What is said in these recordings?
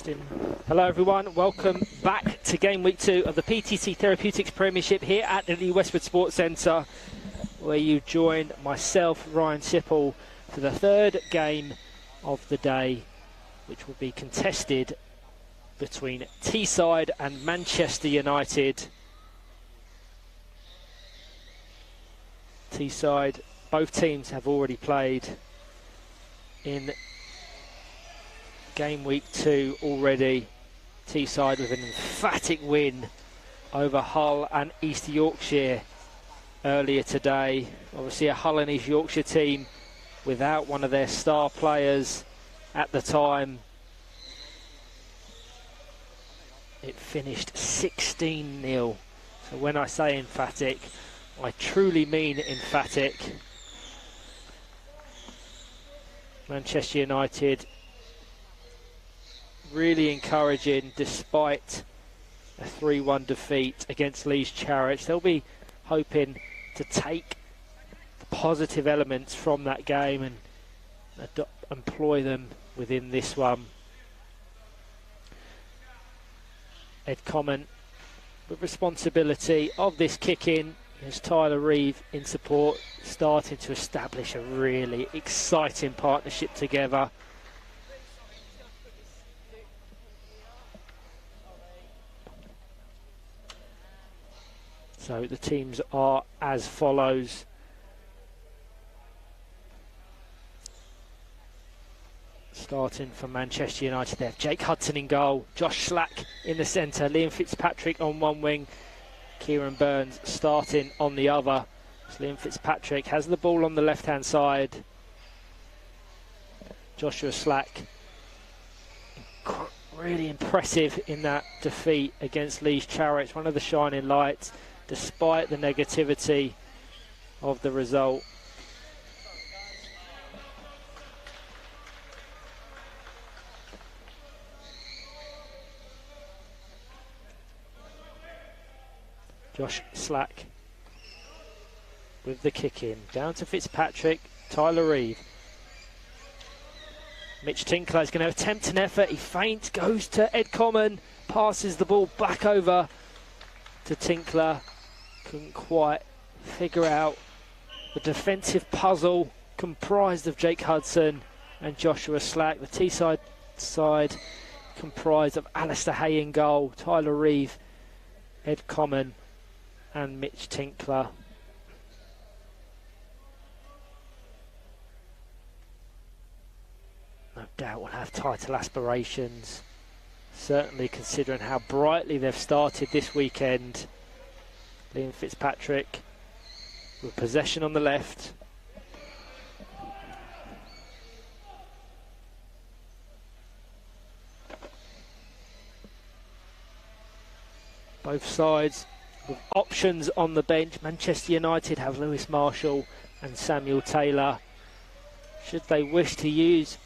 Testing. Hello everyone, welcome back to game week 2 of the PTC Therapeutics Premiership here at the Lee Westwood Sports Centre, where you join myself, Ryan Sipple, for the third game of the day, which will be contested between Teesside and Manchester United. Teesside, both teams have already played in game week 2 already. Teesside with an emphatic win over Hull and East Yorkshire earlier today. Obviously a Hull and East Yorkshire team without one of their star players at the time. It finished 16-0. So when I say emphatic, I truly mean emphatic. Manchester United really encouraging despite a 3-1 defeat against Leeds Charity. They'll be hoping to take the positive elements from that game and employ them within this one. Ed Common with responsibility of this kick-in. There's Tyler Reeve in support, starting to establish a really exciting partnership together. So the teams are as follows. Starting from Manchester United, they have Jake Hudson in goal, Josh Slack in the centre, Liam Fitzpatrick on one wing, Kieran Burns starting on the other. So Liam Fitzpatrick has the ball on the left-hand side. Joshua Slack, really impressive in that defeat against Leeds Charity, one of the shining lights, despite the negativity of the result. Josh Slack with the kick in. Down to Fitzpatrick, Tyler Reeve. Mitch Tinkler is going to attempt an effort. He feints, goes to Ed Common, passes the ball back over to Tinkler. Couldn't quite figure out the defensive puzzle comprised of Jake Hudson and Joshua Slack. The Teesside side comprised of Alistair Hay in goal, Tyler Reeve, Ed Common and Mitch Tinkler. No doubt will have title aspirations, certainly considering how brightly they've started this weekend. Liam Fitzpatrick with possession on the left. Both sides with options on the bench. Manchester United have Lewis Marshall and Samuel Taylor. Should they wish to use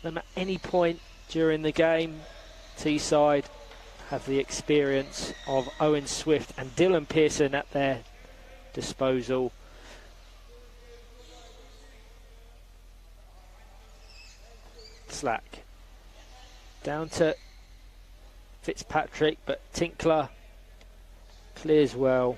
them at any point during the game, Teesside have the experience of Owen Swift and Dylan Pearson at their disposal. Slack down to Fitzpatrick, but Tinkler clears well.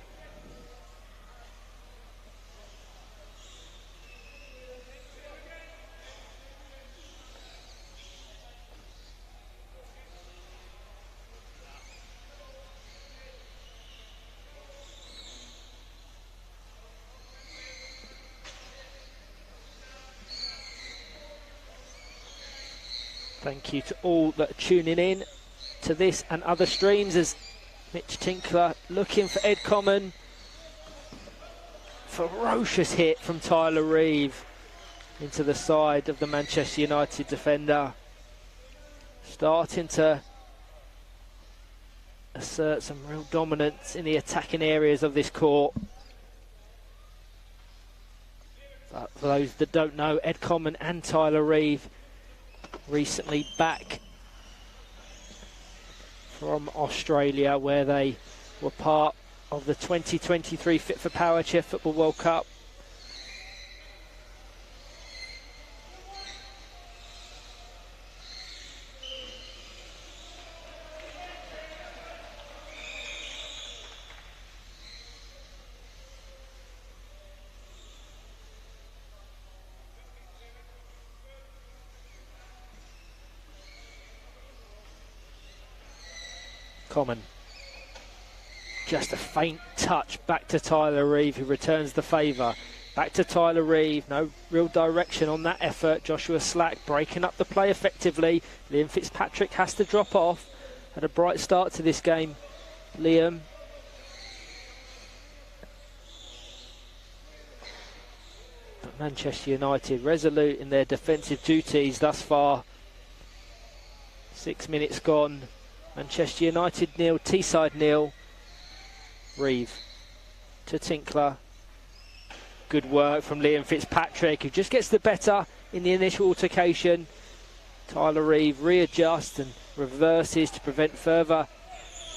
Thank you to all that are tuning in to this and other streams as Mitch Tinkler looking for Ed Common. Ferocious hit from Tyler Reeve into the side of the Manchester United defender. Starting to assert some real dominance in the attacking areas of this court. But for those that don't know, Ed Common and Tyler Reeve recently back from Australia, where they were part of the 2023 Fit for Power Chair Football World Cup. Common. Just a faint touch back to Tyler Reeve, who returns the favour. Back to Tyler Reeve, no real direction on that effort. Joshua Slack breaking up the play effectively. Liam Fitzpatrick has to drop off. Had a bright start to this game, Liam. But Manchester United resolute in their defensive duties thus far. 6 minutes gone. Manchester United 0, Teesside 0. Reeve to Tinkler. Good work from Liam Fitzpatrick, who just gets the better in the initial altercation. Tyler Reeve readjusts and reverses to prevent further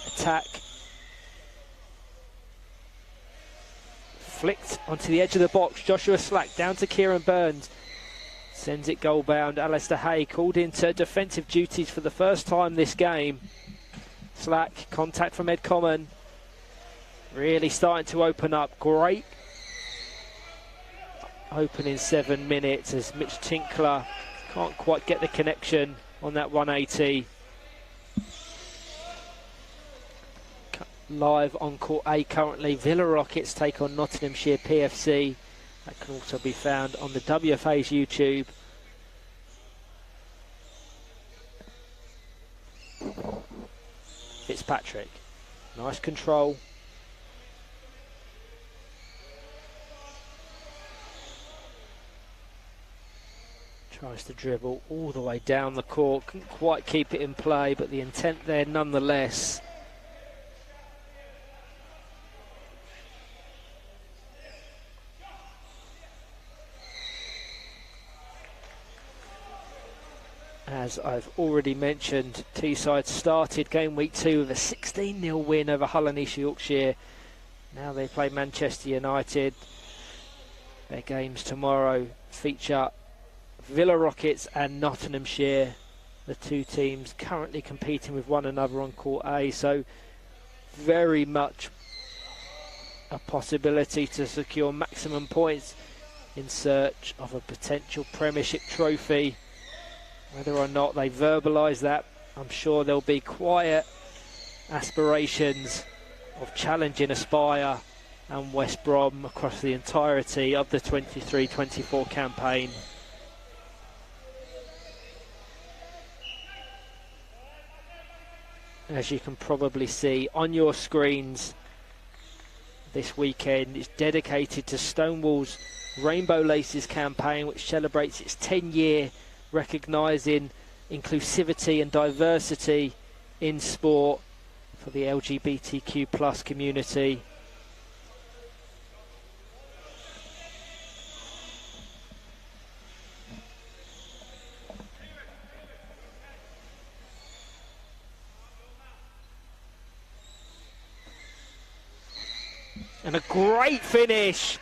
attack. Flicked onto the edge of the box. Joshua Slack down to Kieran Burns. Sends it goal bound. Alistair Hay called into defensive duties for the first time this game. Slack, contact from Ed Common. Really starting to open up. Great opening 7 minutes as Mitch Tinkler can't quite get the connection on that 180. Live on Court A currently, Villa Rockets take on Nottinghamshire PFC. That can also be found on the WFA's YouTube. Fitzpatrick, nice control. Tries to dribble all the way down the court, couldn't quite keep it in play, but the intent there nonetheless. As I've already mentioned, Teesside started game week 2 with a 16-0 win over Hull and East Yorkshire. Now they play Manchester United. Their games tomorrow feature Villa Rockets and Nottinghamshire, the two teams currently competing with one another on Court A, so very much a possibility to secure maximum points in search of a potential Premiership trophy. Whether or not they verbalise that, I'm sure there'll be quiet aspirations of challenging Aspire and West Brom across the entirety of the 23-24 campaign. As you can probably see on your screens, this weekend is dedicated to Stonewall's Rainbow Laces campaign, which celebrates its 10-year recognising inclusivity and diversity in sport for the LGBTQ+ community. And a great finish.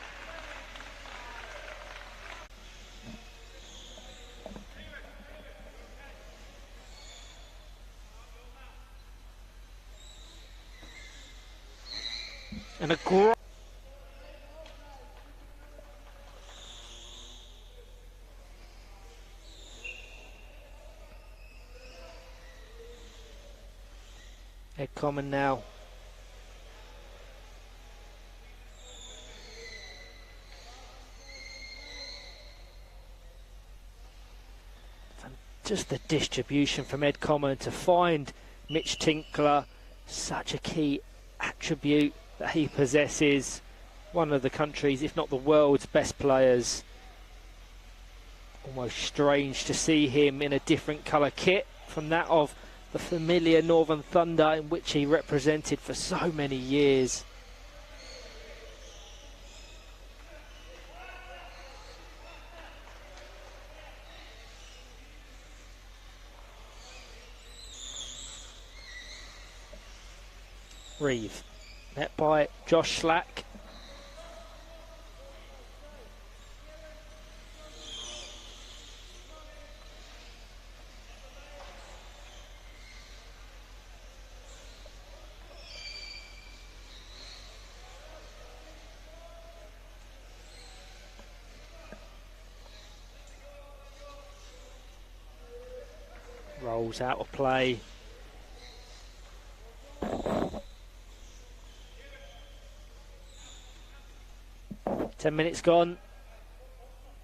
And a great... Ed Common now. Just the distribution from Ed Common to find Mitch Tinkler, such a key attribute that he possesses. One of the country's, if not the world's, best players. Almost strange to see him in a different colour kit from that of the familiar Northern Thunder, in which he represented for so many years. Reeve, met by Josh Slack. Rolls out of play. 10 minutes gone.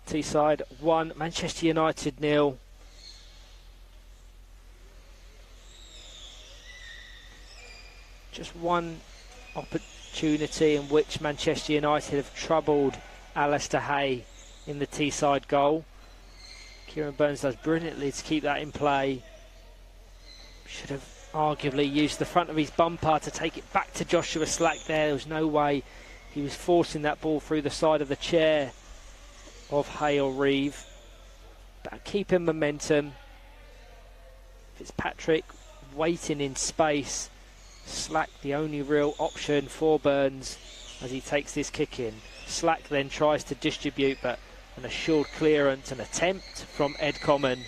Teesside 1, Manchester United 0. Just one opportunity in which Manchester United have troubled Alistair Hay in the Teesside goal. Kieran Burns does brilliantly to keep that in play. Should have arguably used the front of his bumper to take it back to Joshua Slack there. There was no way he was forcing that ball through the side of the chair of Hay or Reeve. But keeping momentum. Fitzpatrick waiting in space. Slack the only real option for Burns as he takes this kick in. Slack then tries to distribute, but an assured clearance, an attempt from Ed Common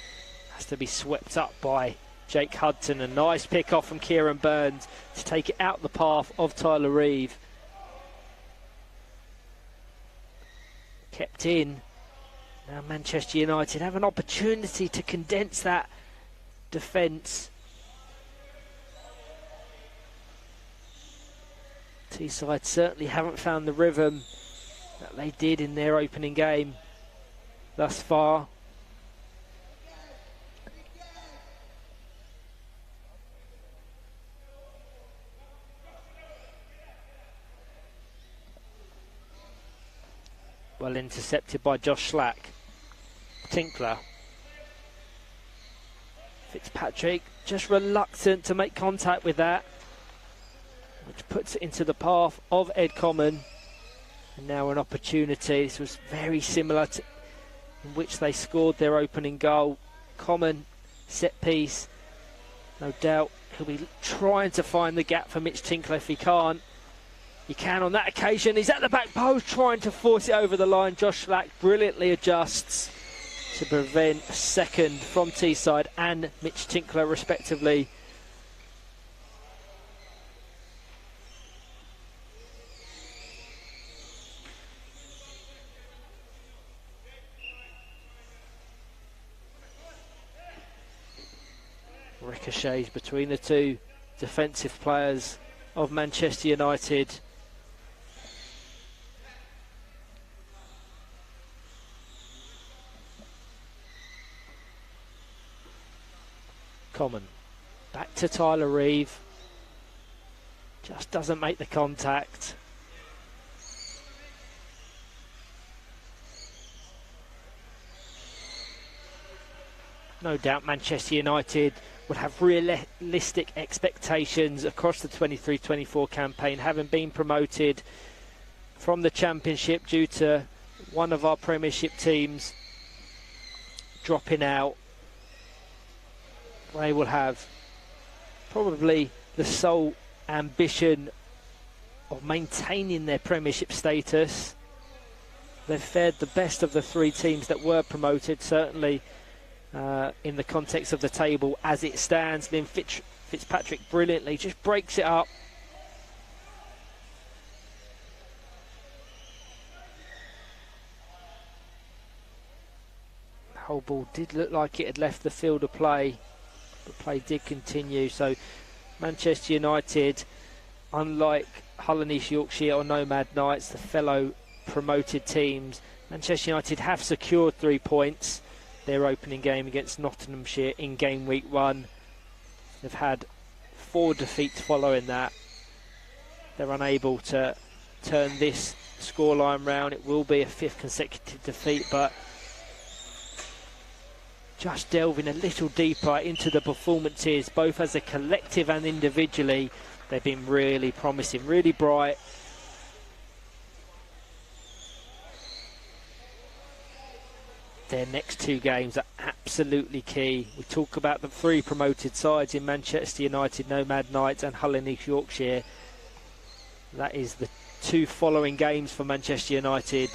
has to be swept up by Jake Hudson. A nice pick off from Kieran Burns to take it out the path of Tyler Reeve. Kept in. Now Manchester United have an opportunity to condense that defence. Teesside certainly haven't found the rhythm that they did in their opening game thus far. Well intercepted by Josh Slack. Tinkler. Fitzpatrick just reluctant to make contact with that, which puts it into the path of Ed Common. And now an opportunity. This was very similar to in which they scored their opening goal. Common set piece. No doubt he'll be trying to find the gap for Mitch Tinkler. If he can't, he can on that occasion. He's at the back post trying to force it over the line. Josh Slack brilliantly adjusts to prevent a second from Teesside and Mitch Tinkler respectively. Ricochets between the two defensive players of Manchester United. Common back to Tyler Reeve, just doesn't make the contact. No doubt Manchester United would have realistic expectations across the 23-24 campaign, having been promoted from the Championship due to one of our Premiership teams dropping out. They will have probably the sole ambition of maintaining their Premiership status. They've fared the best of the three teams that were promoted, certainly in the context of the table as it stands. Then Fitzpatrick brilliantly just breaks it up. The whole ball did look like it had left the field of play, but play did continue. So Manchester United, unlike Hull and East Yorkshire or Nomad Knights, the fellow promoted teams, Manchester United have secured 3 points. Their opening game against Nottinghamshire in game week 1. They've had 4 defeats following that. They're unable to turn this scoreline round. It will be a 5th consecutive defeat, but just delving a little deeper into the performances, both as a collective and individually, they've been really promising, really bright. Their next 2 games are absolutely key. We talk about the 3 promoted sides in Manchester United, Nomad Knights and Hull and East Yorkshire. That is the 2 following games for Manchester United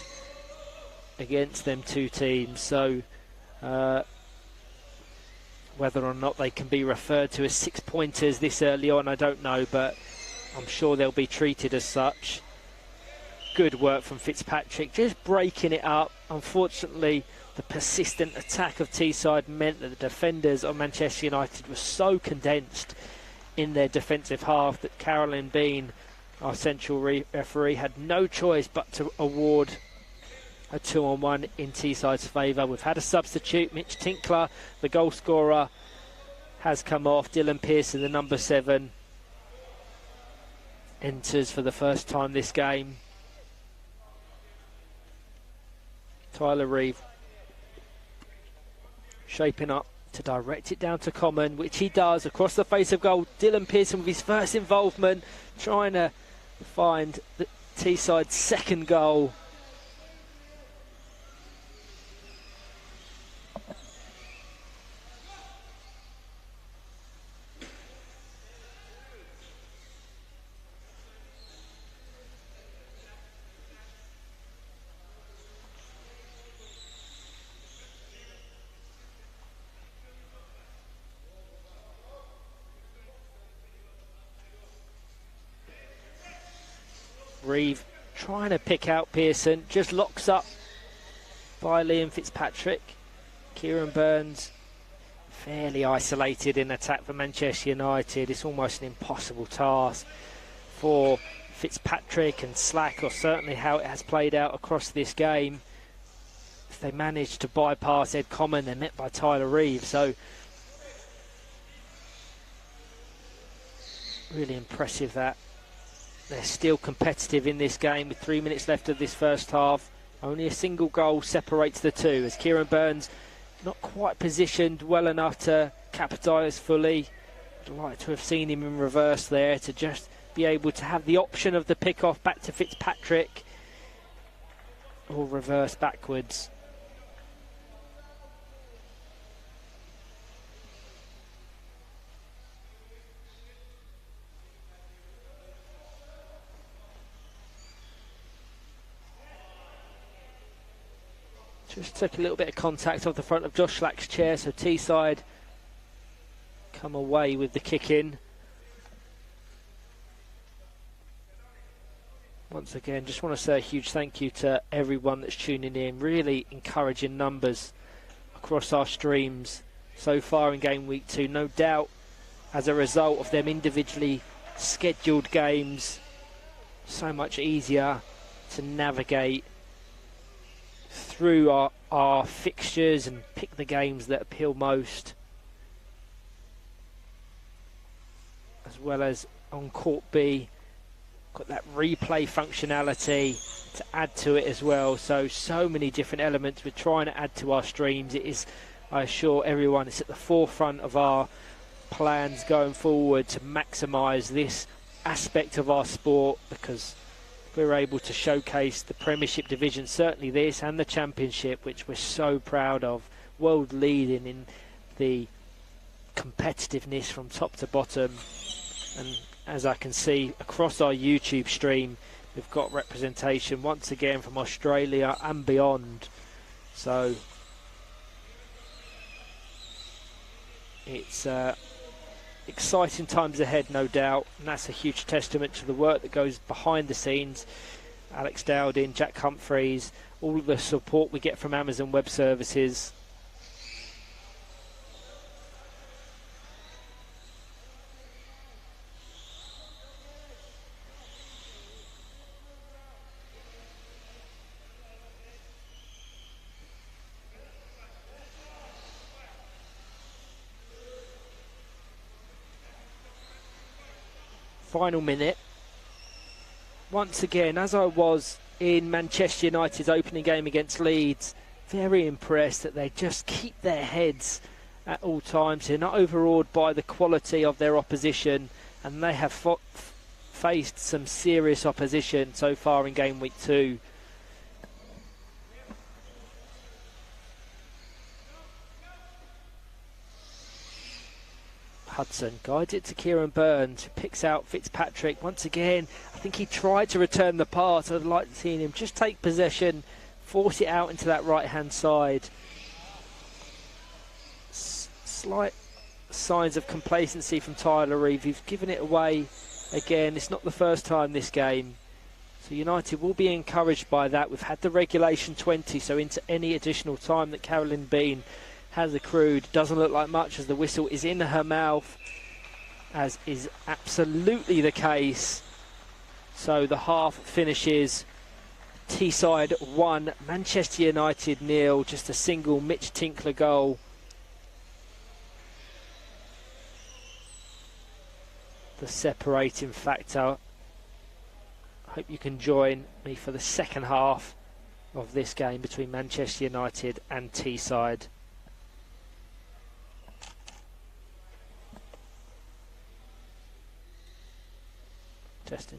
against them 2 teams. So whether or not they can be referred to as 6-pointers this early on, I don't know, but I'm sure they'll be treated as such. Good work from Fitzpatrick, just breaking it up. Unfortunately, the persistent attack of Teesside meant that the defenders of Manchester United were so condensed in their defensive half that Carolyn Bean, our central referee, had no choice but to award a 2-on-1 in Teesside's favour. We've had a substitute. Mitch Tinkler, the goal scorer, has come off. Dylan Pearson, the number 7, enters for the first time this game. Tyler Reeve shaping up to direct it down to Common, which he does across the face of goal. Dylan Pearson with his first involvement, trying to find the Teesside's second goal. Reeve trying to pick out Pearson, just locks up by Liam Fitzpatrick. Kieran Burns fairly isolated in attack for Manchester United. It's almost an impossible task for Fitzpatrick and Slack, or certainly how it has played out across this game. If they manage to bypass Ed Common, they're met by Tyler Reeve. So really impressive that they're still competitive in this game with 3 minutes left of this first half. Only a single goal separates the two, as Kieran Burns not quite positioned well enough to capitalise fully. I'd like to have seen him in reverse there to just be able to have the option of the pick-off back to Fitzpatrick or reverse backwards. Just took a little bit of contact off the front of Josh Slack's chair, so Teesside come away with the kick in. Once again, just want to say a huge thank you to everyone that's tuning in. Really encouraging numbers across our streams so far in game week 2. No doubt as a result of them individually scheduled games, so much easier to navigate through our fixtures and pick the games that appeal most, as well as on Court B got that replay functionality to add to it as well. So many different elements we're trying to add to our streams. It is, I assure everyone, it's at the forefront of our plans going forward to maximise this aspect of our sport, because we're able to showcase the Premiership division, certainly this, and the Championship, which we're so proud of, world leading in the competitiveness from top to bottom. And as I can see across our YouTube stream, we've got representation once again from Australia and beyond. So it's exciting times ahead, no doubt, and that's a huge testament to the work that goes behind the scenes. Alex Dowding, Jack Humphreys, all of the support we get from Amazon Web Services. Final minute. Once again, as I was in Manchester United's opening game against Leeds, very impressed that they just keep their heads at all times. They're not overawed by the quality of their opposition, and they have faced some serious opposition so far in game week 2. Hudson guides it to Kieran Burns, who picks out Fitzpatrick. Once again, I think he tried to return the pass. I'd like to see him just take possession, force it out into that right-hand side. Slight signs of complacency from Tyler Reeve. He's given it away again. It's not the first time this game. So United will be encouraged by that. We've had the regulation 20, so into any additional time that Carolyn Bean has accrued. Doesn't look like much as the whistle is in her mouth, as is absolutely the case. So the half finishes Teesside 1, Manchester United 0, just a single Mitch Tinkler goal. The separating factor. I hope you can join me for the second half of this game between Manchester United and Teesside. Testing.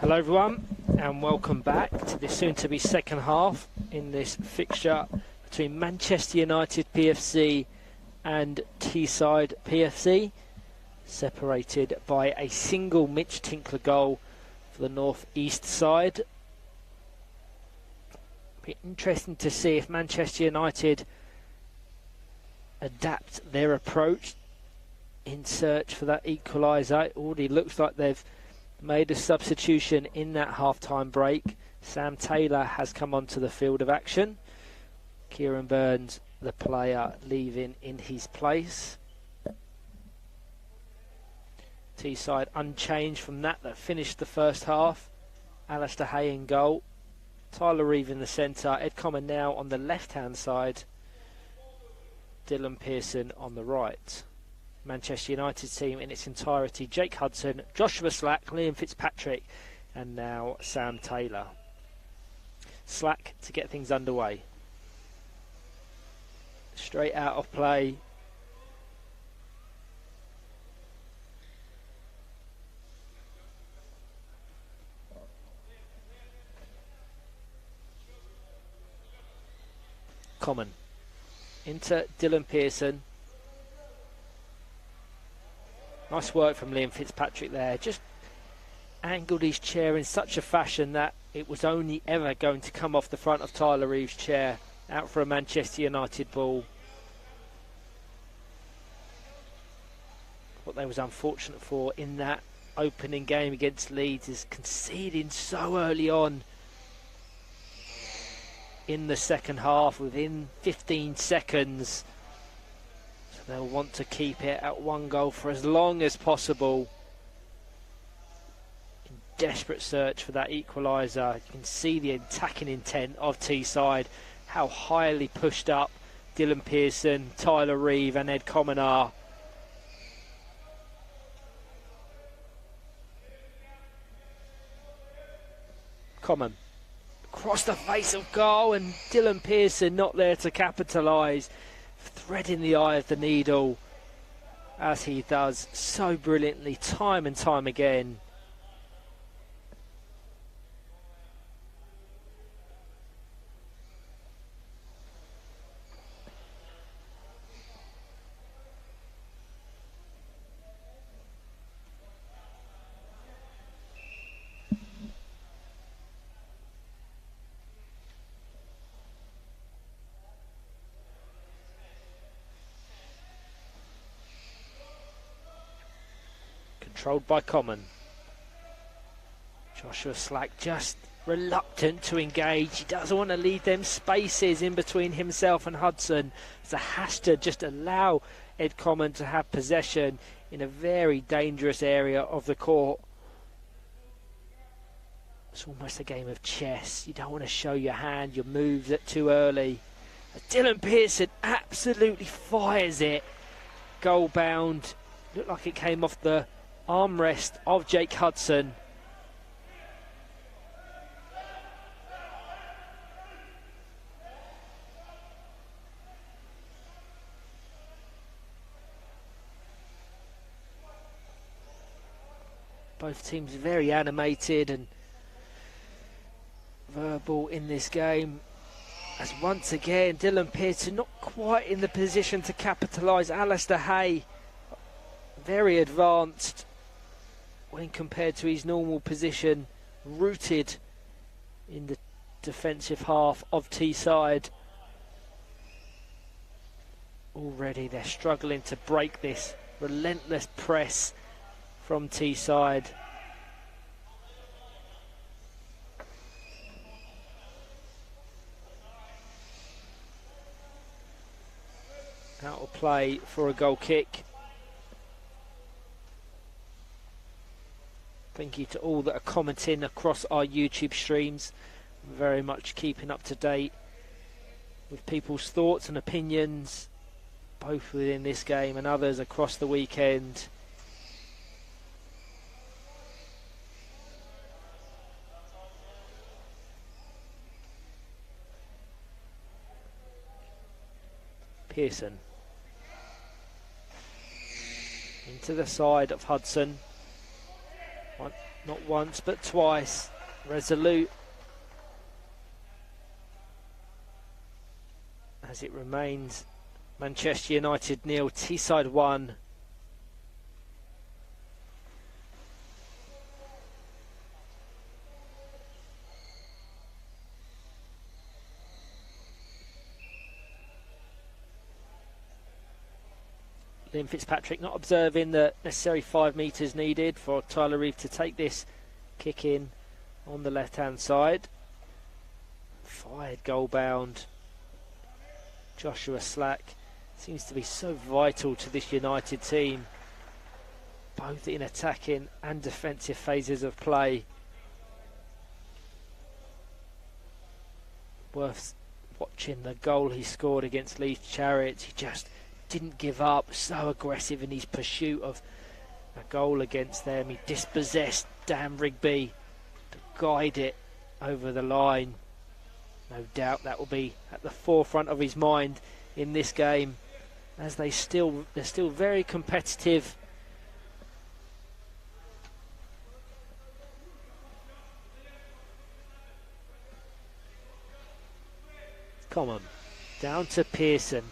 Hello everyone and welcome back to the soon-to-be second half in this fixture between Manchester United PFC and Teesside PFC, separated by a single Mitch Tinkler goal for the north-east side. Be interesting to see if Manchester United adapt their approach in search for that equaliser. It already looks like they've made a substitution in that half-time break. Sam Taylor has come onto the field of action. Kieran Burns, the player, leaving in his place. Teesside unchanged from that finished the first half. Alistair Hay in goal. Tyler Reeve in the centre. Ed Common now on the left-hand side. Dylan Pearson on the right. Manchester United team in its entirety: Jake Hudson, Joshua Slack, Liam Fitzpatrick, and now Sam Taylor. Slack to get things underway. Straight out of play. Common. Into Dylan Pearson. Nice work from Liam Fitzpatrick there. Just angled his chair in such a fashion that it was only ever going to come off the front of Tyler Reeve's chair. Out for a Manchester United ball. What they was unfortunate for in that opening game against Leeds is conceding so early on in the second half, within 15 seconds. So they'll want to keep it at 1 goal for as long as possible. In desperate search for that equaliser. You can see the attacking intent of Teesside. How highly pushed up Dylan Pearson, Tyler Reeve and Ed Common are. Common across the face of goal, and Dylan Pearson not there to capitalise. Threading the eye of the needle, as he does so brilliantly time and time again. Controlled by Common. Joshua Slack just reluctant to engage. He doesn't want to leave them spaces in between himself and Hudson, so has to just allow Ed Common to have possession in a very dangerous area of the court. It's almost a game of chess. You don't want to show your hand, your moves too early. Dylan Pearson absolutely fires it. Goal bound. Looked like it came off the armrest of Jake Hudson. Both teams very animated and verbal in this game, as once again Dylan Pearson not quite in the position to capitalise. Alistair Hay very advanced when compared to his normal position, rooted in the defensive half of Teesside. Already they're struggling to break this relentless press from Teesside. Out of play for a goal kick. Thank you to all that are commenting across our YouTube streams. Very much keeping up to date with people's thoughts and opinions, both within this game and others across the weekend. Pearson into the side of Hudson. Not once but twice. Resolute as it remains Manchester United 0, Teesside 1. Liam Fitzpatrick not observing the necessary 5 metres needed for Tyler Reeve to take this kick in on the left-hand side. Fired goal bound. Joshua Slack seems to be so vital to this United team, both in attacking and defensive phases of play. Worth watching the goal he scored against Leeds Chariots. He just didn't give up, so aggressive in his pursuit of a goal against them. He dispossessed Dan Rigby to guide it over the line. No doubt that will be at the forefront of his mind in this game, as they're still very competitive. Common down to Pearson,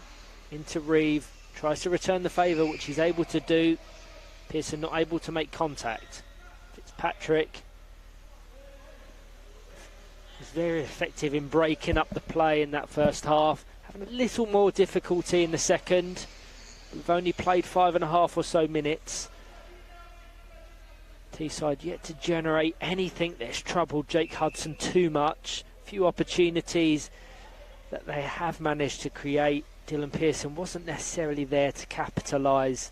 into Reeve, tries to return the favour, which he's able to do. Pearson not able to make contact. Fitzpatrick was very effective in breaking up the play in that first half, having a little more difficulty in the second. We've only played 5.5 or so minutes. Teesside yet to generate anything that's troubled Jake Hudson too much. Few opportunities that they have managed to create. Dylan Pearson wasn't necessarily there to capitalise.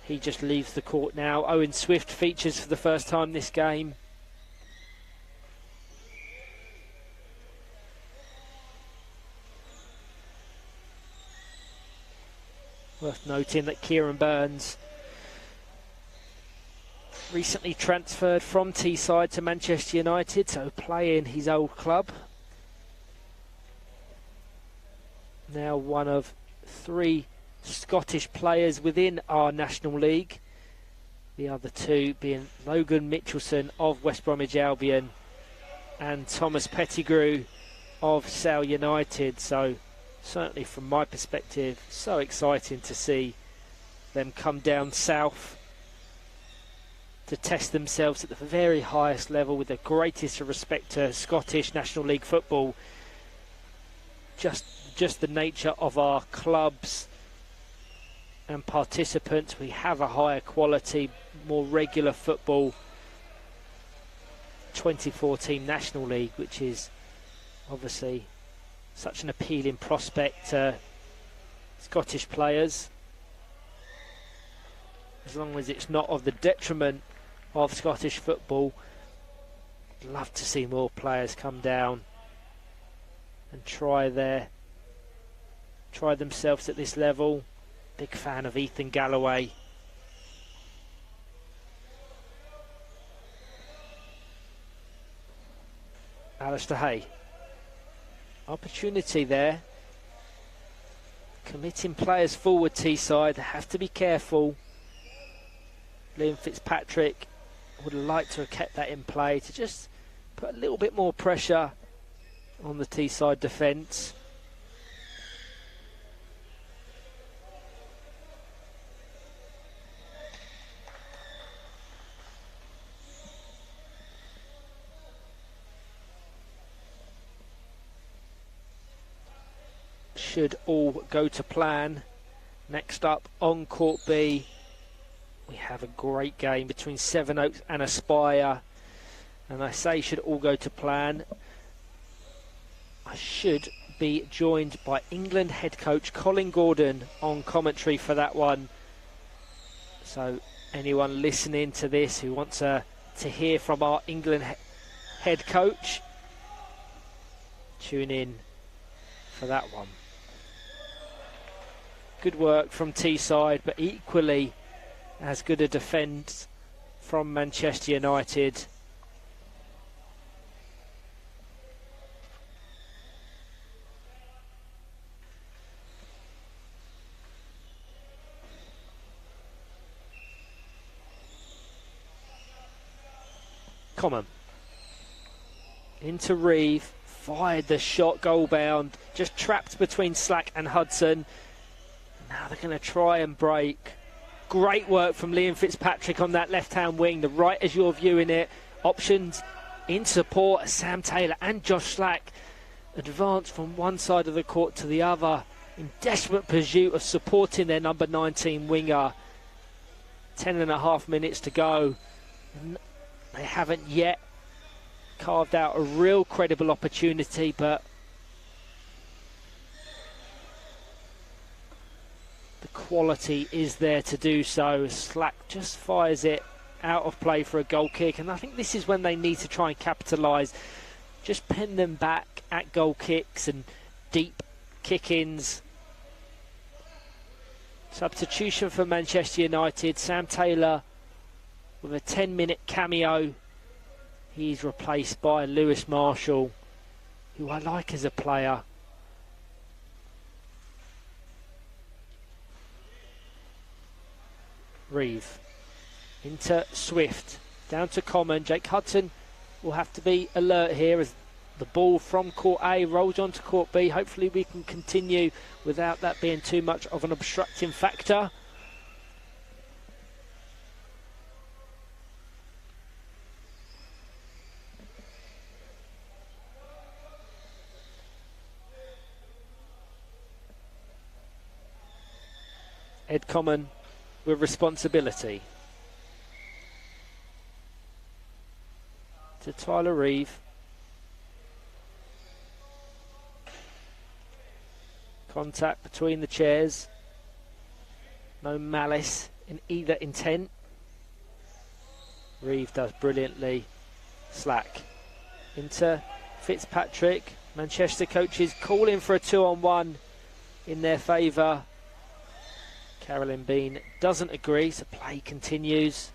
He just leaves the court now. Owen Swift features for the first time this game. Worth noting that Kieran Burns recently transferred from Teesside to Manchester United, so playing his old club. Now one of 3 Scottish players within our National League. The other 2 being Logan Mitchelson of West Bromwich Albion and Thomas Pettigrew of Sale United. So certainly from my perspective, so exciting to see them come down south to test themselves at the very highest level with the greatest respect to Scottish National League football. Just the nature of our clubs and participants, we have a higher quality, more regular football 24-team National League, which is obviously such an appealing prospect to Scottish players, as long as it's not of the detriment of Scottish football. I'd love to see more players come down and try themselves at this level. Big fan of Ethan Galloway. Alistair Hay. Opportunity there. Committing players forward, Teesside. They have to be careful. Liam Fitzpatrick would like to have kept that in play to just put a little bit more pressure on the Teesside defence. Should all go to plan. Next up on Court B, we have a great game between Sevenoaks and Aspire, and I say should all go to plan. I should be joined by England head coach Colin Gordon on commentary for that one, so anyone listening to this who wants to hear from our England head coach, tune in for that one. Good work from Teesside, but equally as good a defence from Manchester United. Common into Reeve, fired the shot, goal bound, just trapped between Slack and Hudson. Now they're going to try and break. Great work from Liam Fitzpatrick on that left-hand wing, the right as you're viewing it. Options in support, Sam Taylor and Josh Slack advance from one side of the court to the other. in desperate pursuit of supporting their number 19 winger. 10.5 minutes to go. They haven't yet carved out a real credible opportunity, but the quality is there to do so. Slack just fires it out of play for a goal kick, and I think this is when they need to try and capitalise. Just pin them back at goal kicks and deep kick-ins. Substitution for Manchester United. Sam Taylor with a 10-minute cameo. He's replaced by Lewis Marshall, who I like as a player. Reeve into Swift, down to Common. Jake Hudson will have to be alert here as the ball from court A rolls on to court B. Hopefully we can continue without that being too much of an obstructing factor. Ed Common with responsibility. To Tyler Reeve. Contact between the chairs. No malice in either intent. Reeve does brilliantly. Slack into Fitzpatrick. Manchester coaches calling for a 2-on-1 in their favour. Carolyn Bean doesn't agree, so play continues.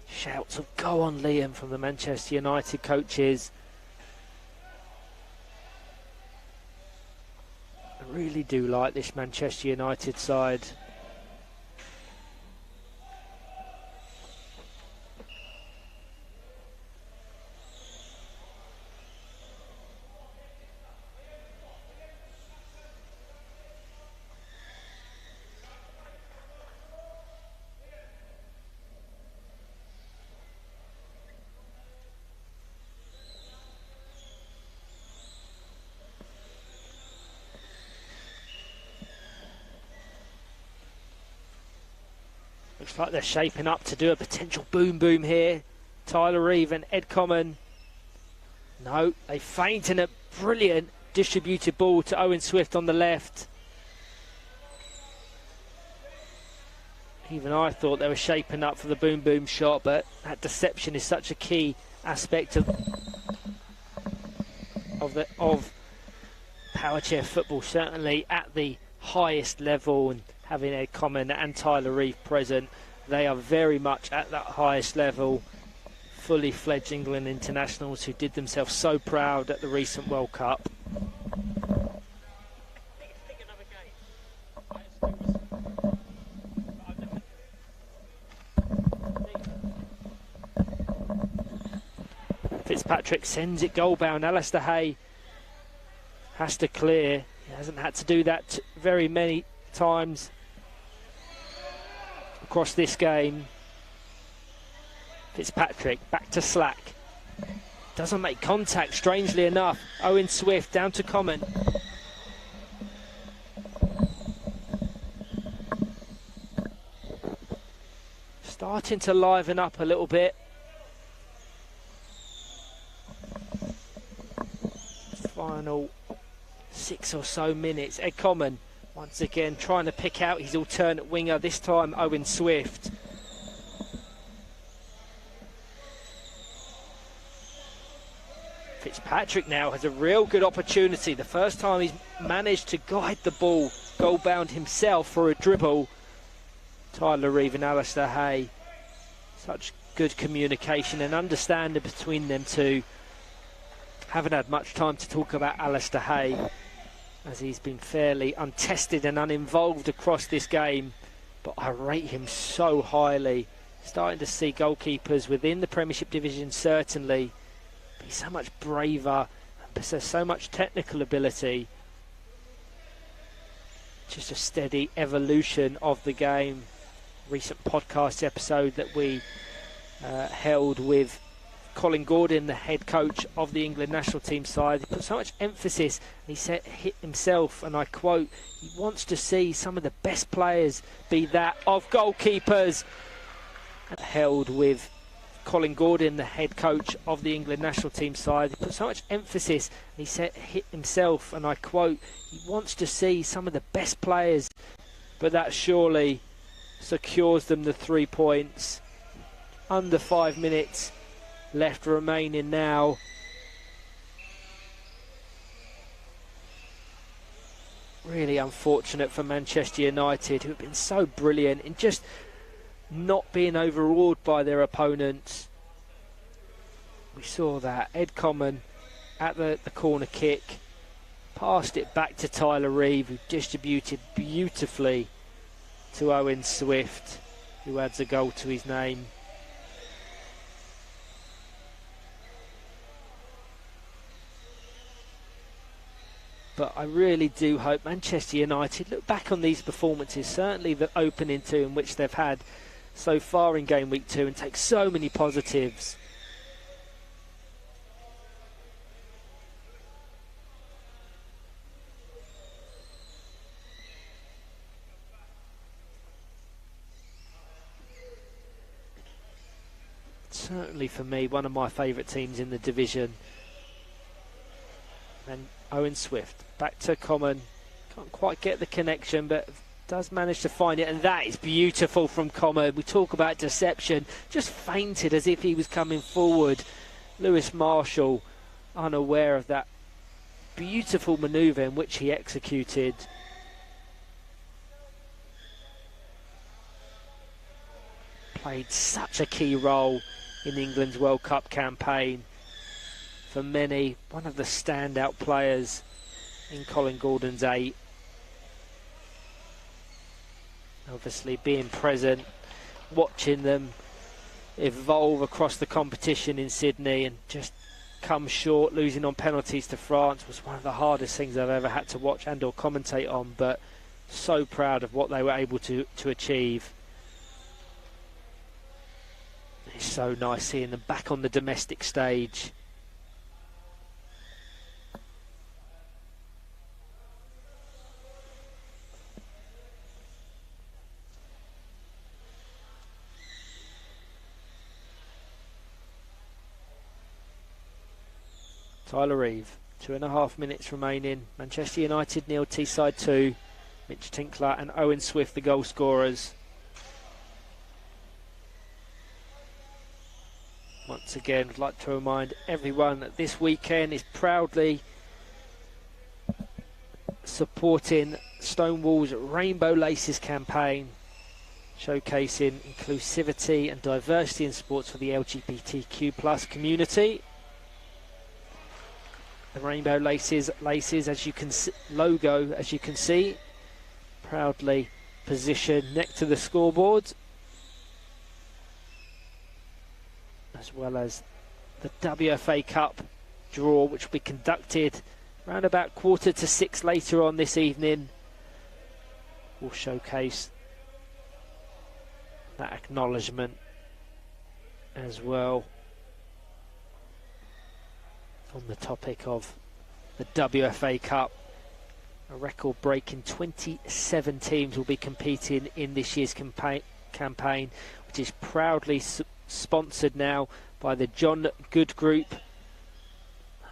Shouts of "Go on, Liam" from the Manchester United coaches. I really do like this Manchester United side. Looks like they're shaping up to do a potential boom here. Tyler Reeve and Ed Common. No, they feint in a brilliant distributed ball to Owen Swift on the left. Even I thought they were shaping up for the boom shot, but that deception is such a key aspect of power chair football, certainly at the highest level, and having Ed Common and Tyler Reeve present, they are very much at that highest level. Fully fledged England internationals who did themselves so proud at the recent World Cup. Fitzpatrick sends it goal bound. Alistair Hay has to clear. He hasn't had to do that very many times across this game. Fitzpatrick back to Slack. Doesn't make contact, strangely enough. Owen Swift down to Common. Starting to liven up a little bit. Final 6 or so minutes. Ed Common once again trying to pick out his alternate winger, this time Owen Swift. Fitzpatrick now has a real good opportunity. The first time he's managed to guide the ball goal bound himself for a dribble. Tyler Reeve and Alistair Hay. Such good communication and understanding between them two. Haven't had much time to talk about Alistair Hay, as he's been fairly untested and uninvolved across this game, but I rate him so highly starting to see goalkeepers within the Premiership division certainly be so much braver and possess so much technical ability. Just a steady evolution of the game. Recent podcast episode that we held with Colin Gordon, the head coach of the England national team side. He put so much emphasis, he said himself, and I quote, he wants to see some of the best players be that of goalkeepers. Held with Colin Gordon, the head coach of the England national team side. He put so much emphasis, he said himself, and I quote, he wants to see some of the best players, but that surely secures them the 3 points. Under 5 minutes left remaining now. Really unfortunate for Manchester United, who have been so brilliant in just not being overawed by their opponents. We saw that Ed Common at the corner kick, passed it back to Tyler Reeve, who distributed beautifully to Owen Swift, who adds a goal to his name. But I really do hope Manchester United look back on these performances, certainly the opening two in which they've had so far in game week 2, and take so many positives. Certainly for me, one of my favourite teams in the division. And Owen Swift back to Common, can't quite get the connection, but does manage to find it, and that is beautiful from Common. We talk about deception, just feinted as if he was coming forward. Lewis Marshall unaware of that beautiful manoeuvre in which he executed. Played such a key role in England's World Cup campaign. For many, one of the standout players in Colin Gordon's 8. Obviously being present, watching them evolve across the competition in Sydney and just come short, losing on penalties to France was one of the hardest things I've ever had to watch and or commentate on, but so proud of what they were able to achieve. It's so nice seeing them back on the domestic stage. Tyler Reeve, 2.5 minutes remaining. Manchester United 0, Teesside 2. Mitch Tinkler and Owen Swift the goal scorers. Once again, I'd like to remind everyone that this weekend is proudly supporting Stonewall's Rainbow Laces campaign, showcasing inclusivity and diversity in sports for the LGBTQ+ community. The Rainbow Laces, as you can see, logo, as you can see, proudly positioned next to the scoreboard, as well as the WFA Cup draw, which will be conducted around about 5:45 later on this evening. Will showcase that acknowledgement as well. On the topic of the WFA Cup, a record-breaking 27 teams will be competing in this year's campaign, which is proudly sponsored now by the John Good Group,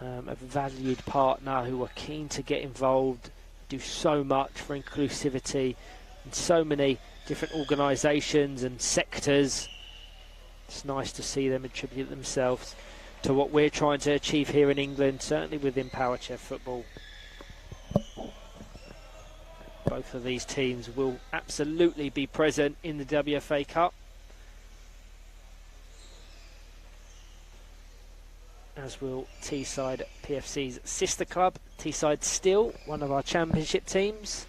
a valued partner who are keen to get involved, do so much for inclusivity in so many different organisations and sectors. It's nice to see them attribute themselves to what we're trying to achieve here in England, certainly within Power Chair football. Both of these teams will absolutely be present in the WFA Cup, as will Teesside PFC's sister club, Teesside Steel, one of our championship teams.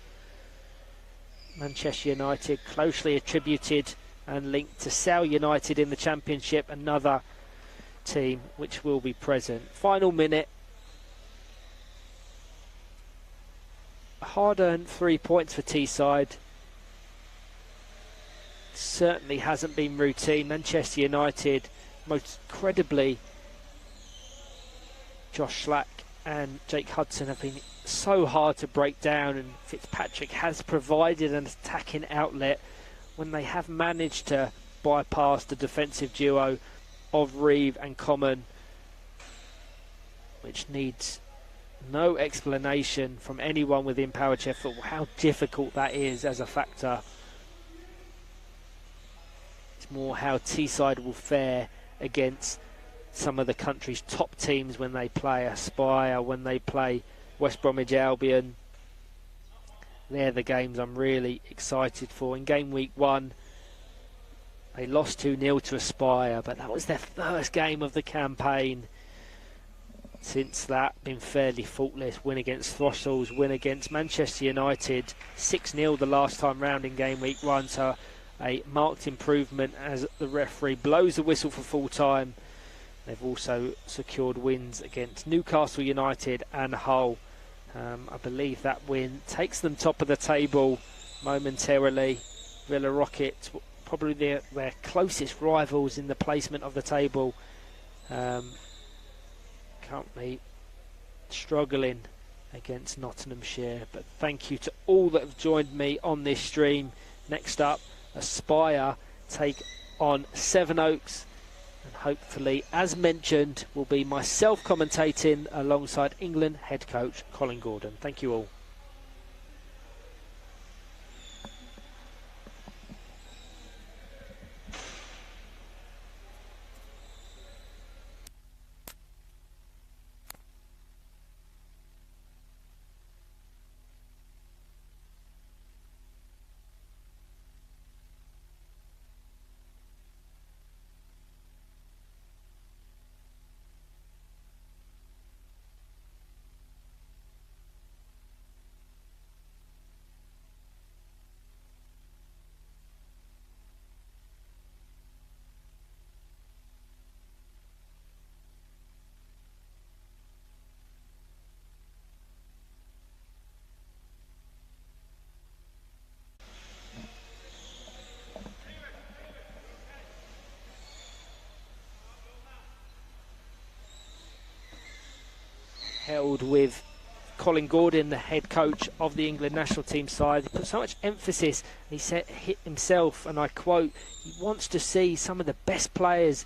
Manchester United closely attributed and linked to Sale United in the Championship, another team which will be present. Final minute. Hard-earned 3 points for Teesside. Certainly hasn't been routine. Manchester United, most credibly, Josh Slack and Jake Hudson have been so hard to break down, and Fitzpatrick has provided an attacking outlet when they have managed to bypass the defensive duo of Reeve and Common, which needs no explanation from anyone within Power Chair football how difficult that is as a factor. It's more how Teesside will fare against some of the country's top teams when they play Aspire, when they play West Bromwich Albion. They're the games I'm really excited for. In game week 1, they lost 2-0 to Aspire, but that was their first game of the campaign. Since that, been fairly faultless. Win against Throssels, win against Manchester United, 6-0 the last time round in game week 1, so a marked improvement as the referee blows the whistle for full time. They've also secured wins against Newcastle United and Hull. I believe that win takes them top of the table momentarily. Villa Rocket, probably their closest rivals in the placement of the table. Currently struggling against Nottinghamshire. But thank you to all that have joined me on this stream. Next up, Aspire take on Sevenoaks. And hopefully, as mentioned, will be myself commentating alongside England head coach Colin Gordon. Thank you all. Held with Colin Gordon, the head coach of the England national team side. He put so much emphasis, he said himself, and I quote, he wants to see some of the best players